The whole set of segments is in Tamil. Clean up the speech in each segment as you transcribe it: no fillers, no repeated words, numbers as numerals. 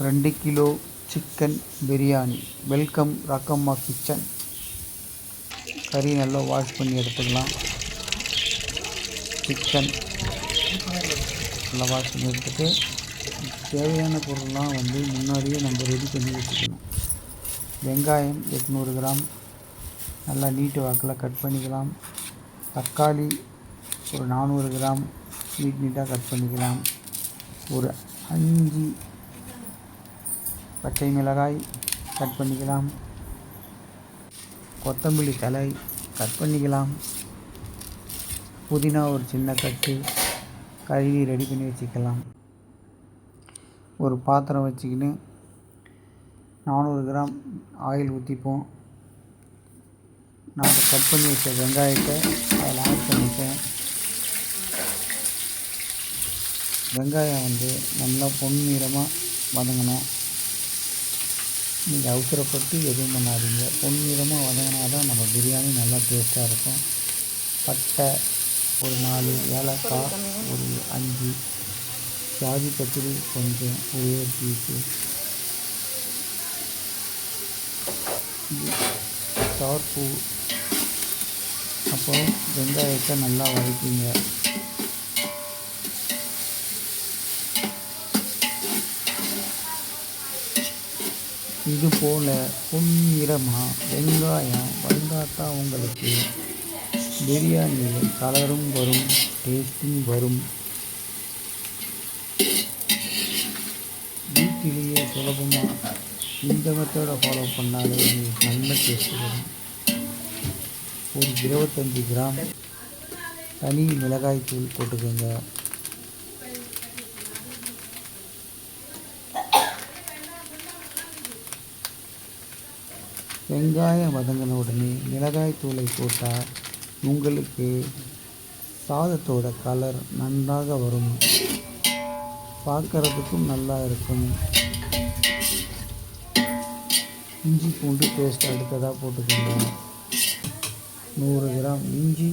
2 kilo chicken biryani. Welcome Rakkamma kitchen. கறி நல்லா வாஷ் பண்ணி எடுத்துக்கலாம். சிக்கன் நல்லா வாஷ் பண்ணி எடுத்துட்டு தேவையான பொருள்லாம் முன்னாடியே நம்ம ரெடி பண்ணி வச்சுக்கணும். வெங்காயம் 800 கிராம் நல்லா நீட்டு வாக்கில் கட் பண்ணிக்கலாம். தக்காளி ஒரு 400 கிராம் நீட்டாக கட் பண்ணிக்கலாம். ஒரு 5 பச்சை மிளகாய் கட் பண்ணிக்கலாம். கொத்தமல்லி தழை கட் பண்ணிக்கலாம். புதினா ஒரு சின்ன கட்டு கழுவி ரெடி பண்ணி வச்சுக்கலாம். ஒரு பாத்திரம் வச்சுக்கின்னு 400 கிராம் ஆயில் ஊற்றிப்போம். நம்ம கட் பண்ணி வச்ச வெங்காயத்தை அதில் ஆட் பண்ணிப்போம். வெங்காயம் நல்லா பொன்னிறமாக வதங்கணும். நீங்கள் அவசரப்பட்டு எதுவும் பண்ணாதீங்க. பொன்னிறமாக வதங்கினா தான் நம்ம பிரியாணி நல்லா டேஸ்ட்டாக இருக்கும். பட்டை ஒரு 4, ஏலக்காய் ஒரு 5, ஜாதி பத்திரி கொஞ்சம் ஒரே ஒரு பீஸு, ஸ்டார்பூ. அப்போ வெங்காயத்தை நல்லா வதக்கிங்க. இது போல் பொன்னிறமாக வெங்காயம் வதங்கால் தான் உங்களுக்கு பிரியாணியில் கலரும் வரும், டேஸ்ட்டும் வரும். வீட்டிலேயே சுலபமாக இந்த மெத்தடை ஃபாலோ பண்ணாலே உங்களுக்கு நல்ல டேஸ்ட் வரும். ஒரு 25 கிராம் தனி மிளகாய் தூள் போட்டுக்கோங்க. வெங்காயம் வதங்கின உடனே மிளகாய் தூளை போட்டால் உங்களுக்கு சாதத்தோட கலர் நன்றாக வரும், பார்க்கறதுக்கும் நல்லா இருக்கும். இஞ்சி பூண்டு பேஸ்ட் அடுத்ததாக போட்டுக்கோங்க. 100 கிராம் இஞ்சி,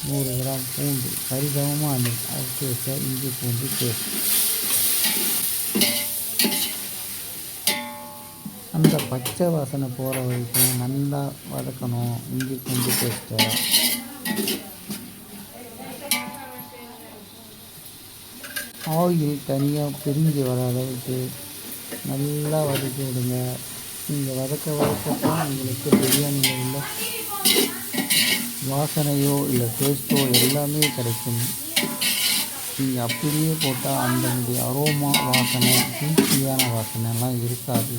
100 கிராம் பூண்டு சரிசமமாக அரைச்சி வச்ச இஞ்சி பூண்டு பேஸ்ட். அந்த பச்சை வாசனை போகிற வரைக்கும் நல்லா வதக்கணும் இஞ்சி பூண்டு பேஸ்ட்டை. ஆயில் தனியாக பிரிஞ்சு வர அளவுக்கு நல்லா வதக்கி விடுங்க. நீங்கள் வதக்கத்தான் உங்களுக்கு பிரியாணியில் உள்ள வாசனையோ இல்லை டேஸ்ட்டோ எல்லாமே கிடைக்கும். நீங்கள் அப்படியே போட்டால் அந்த அரோமா வாசனை, ஹீட்டியான வாசனைலாம் இருக்காது.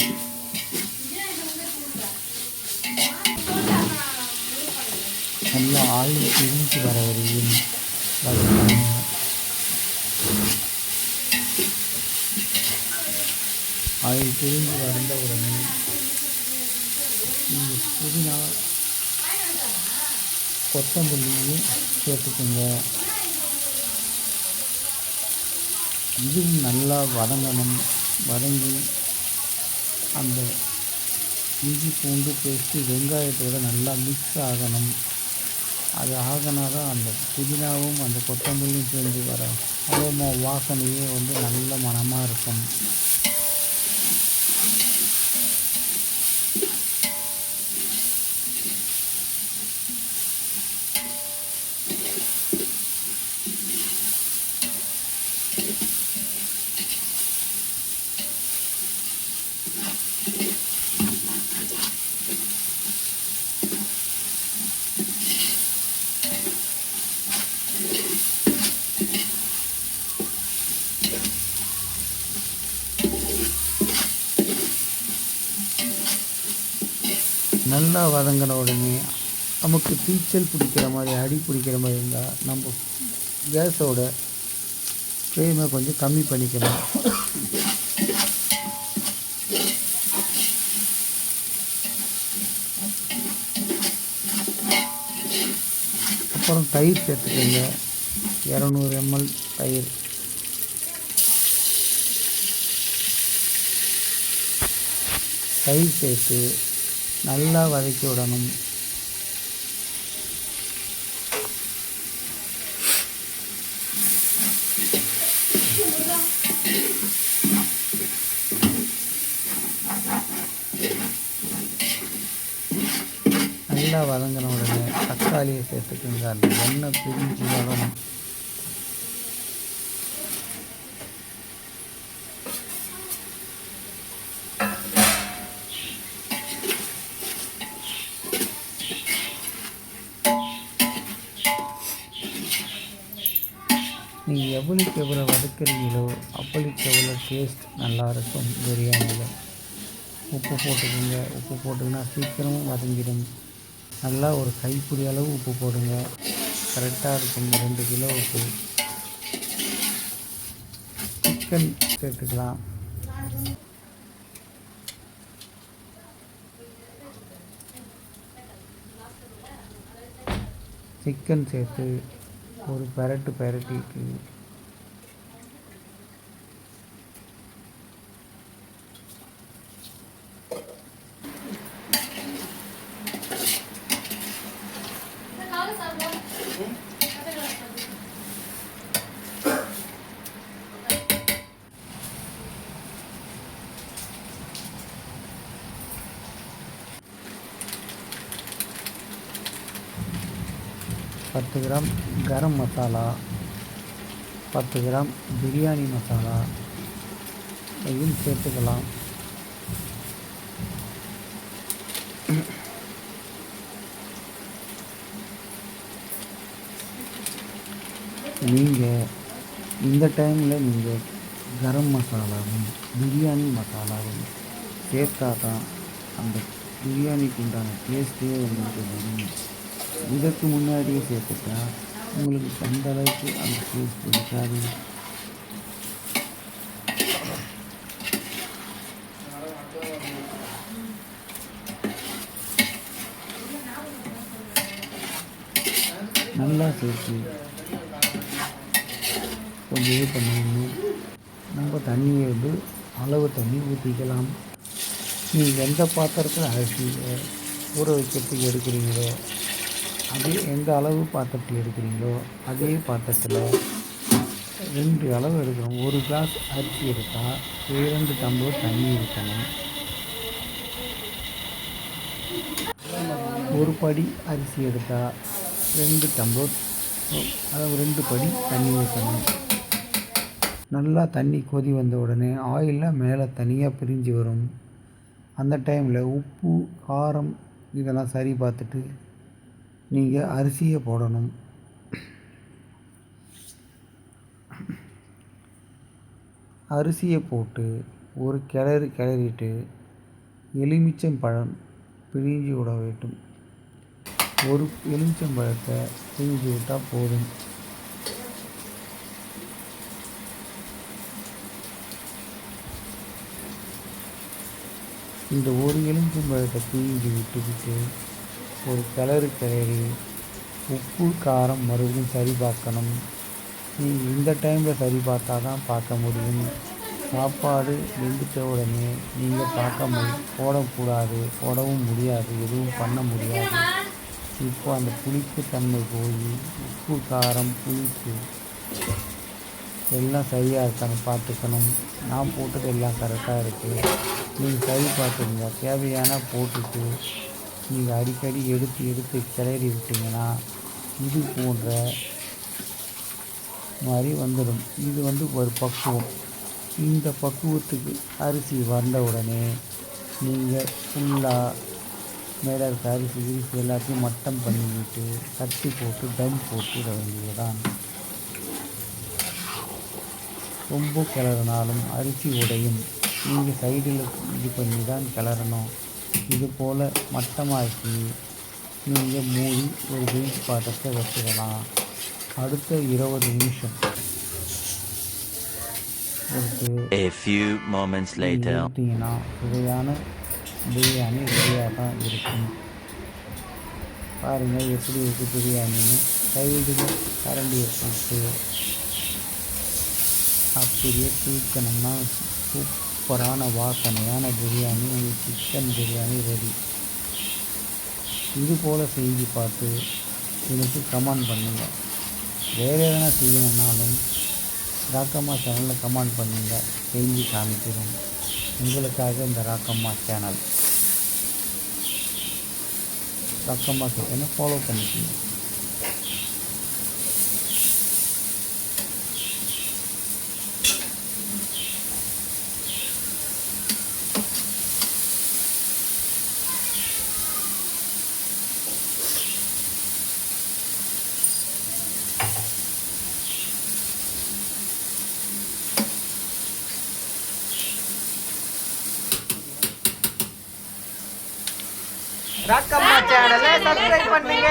நல்லா ஆயில் பிரிஞ்சு வர வரையும் வதக்கணும். ஆயில் பிரிஞ்சு வந்த உடனே நீங்கள் புதினா கொத்தமல்லியும் சேர்த்துக்கோங்க. இதுவும் நல்லா வதங்கணும். வதங்கி அந்த இஞ்சி பூண்டு பேஸ்ட்டு வெங்காயத்தோடு நல்லா மிக்ஸ் ஆகணும். அது ஆகினா தான் அந்த புதினாவும் அந்த கொத்தமல்லியும் சேர்ந்து வர அரோமா வாசனையே நல்ல மணமாக இருக்கும். நல்லா வதங்கின உடனே நமக்கு தீச்சல் பிடிக்கிற மாதிரி, அடி பிடிக்கிற மாதிரி இருந்தால் நம்ம கேஸோட ஃப்ளேமை கொஞ்சம் கம்மி பண்ணிக்கலாம். அப்புறம் தயிர் சேர்த்துக்கோங்க. 200 ml தயிர். தயிர் சேர்த்து நல்லா வதக்கி விடணும். நல்லா வதங்கின உடனே தக்காளியை சேர்த்துக்குங்க. அந்த எண்ணெய் பிரிஞ்சு வரணும். நீங்கள் எவ்வளோக்கு எவ்வளோ வதக்குறீங்களோ அவ்வளோக்கு எவ்வளோ டேஸ்ட் நல்லாயிருக்கும் பிரியாணியில். உப்பு போட்டுக்கோங்க. உப்பு போட்டுக்கினா சீக்கிரமும் வதங்கிடும். நல்லா ஒரு கைப்பிடி அளவு உப்பு போடுங்க. கரெக்டாக இருக்கும். 2 கிலோ உப்பு. சிக்கன் சேர்த்துக்கலாம். சிக்கன் சேர்த்து ஒரு பெரட்டிட்டு 10 கிராம் கரம் மசாலா, 10 கிராம் பிரியாணி மசாலா இதையும் சேர்த்துக்கலாம். நீங்கள் இந்த டைமில் நீங்கள் கரம் மசாலாவும் பிரியாணி மசாலாவும் சேர்த்தா தான் அந்த பிரியாணிக்கு உண்டான டேஸ்ட்டே உங்களுக்கு வரும். இதற்கு முன்னாடியே சேர்த்துட்டா உங்களுக்கு அந்த அளவுக்கு அந்த டேஸ்ட் பிடிக்காது. நல்லா சேர்த்து கொஞ்சம் இது பண்ணணும். நம்ம தண்ணியை அளவு தண்ணி ஊற்றிக்கலாம். நீங்கள் எந்த பாத்திரத்தில் அரிசியை ஊற வைக்கிறதுக்கு எடுக்கிறீங்களோ அதே எந்த அளவு பாத்திரத்தில் எடுக்கிறீங்களோ அதே பாத்திரத்தில் 2 அளவு எடுக்கணும். 1 கிளாஸ் அரிசி எடுத்தால் 2 டம்ளர் தண்ணி ஊற்றணும். 1 படி அரிசி எடுத்தால் 2 டம்ளர், அதாவது 2 படி தண்ணி ஊற்றணும். நல்லா தண்ணி கொதி வந்த உடனே ஆயிலில் மேலே தனியாக பிரிஞ்சு வரும். அந்த டைமில் உப்பு காரம் இதெல்லாம் சரி பார்த்துட்டு நீங்கள் அரிசியை போடணும். அரிசியை போட்டு ஒரு கிளறிட்டு எலுமிச்சம்பழம் பிழிஞ்சு விட வேண்டும். ஒரு எலுமிச்சம்பழத்தை பிழிஞ்சு விட்டால் போதும். இந்த ஒரு எலுமிச்சம்பழத்தை பிழிஞ்சு விட்டுக்கிட்டு ஒரு கிளறி உப்பு காரம் மறுபடியும் சரி பார்க்கணும். நீங்கள் இந்த டைமில் சரி பார்த்தா தான் பார்க்க முடியும். சாப்பாடு வெந்துட்ட உடனே நீங்கள் போடக்கூடாது, போடவும் முடியாது, எதுவும் பண்ண முடியாது. இப்போ அந்த புளிப்பு தன்மை போய் உப்பு காரம் புளிப்பு எல்லாம் சரியாக இருக்கான்னு பார்த்துக்கணும். நான் போட்டது எல்லாம் கரெக்டாக இருக்குது. நீங்கள் சரி பார்த்துருங்க. தேவையான போட்டுட்டு நீங்கள் அடிக்கடி எடுத்து கிளறி விட்டிங்கன்னா இது போன்ற மாதிரி வந்துடும். இது ஒரு பக்குவம். இந்த பக்குவத்துக்கு அரிசி வந்த உடனே நீங்கள் ஃபுல்லாக மேலே இருக்க அரிசி எல்லாத்தையும் மட்டம் பண்ணிவிட்டு தட்டி போட்டு தம் போட்டு விட வேண்டியதுதான். ரொம்ப கிளறினாலும் அரிசி உடையும். நீங்கள் சைடில் இது பண்ணி தான் கிளறணும். இது போல் மட்டமாக்கி நீங்கள் மூடி ஒரு பெஞ்ச் பாத்திரத்தை வச்சிடலாம். அடுத்த 20 நிமிஷம் எடுத்தீங்கன்னா சுவையான பிரியாணி ரெடியாக தான் இருக்கும். பாருங்கள் எப்படி இருக்குது பிரியாணின்னு. சைடில் கரண்டியை போட்டு அப்படியே தூக்கணும்னா சூப்பரான வாசனையான பிரியாணி, உங்களுக்கு சிக்கன் பிரியாணி ரெடி. இது போல் செஞ்சு பார்த்து எனக்கு கமெண்ட் பண்ணுங்கள். வேறு எதனா செய்யணுன்னாலும் ராக்கம்மா சேனலில் கமெண்ட் பண்ணுங்கள், செஞ்சு காமிக்கிறோம். உங்களுக்காக இந்த ராக்கம்மா சேனல். ரக்கம்மா கிச்சனை ஃபாலோ பண்ணிக்கோங்க. ரக்கம்மா சேனலை சப்ஸ்கிரைப் பண்ணுங்க.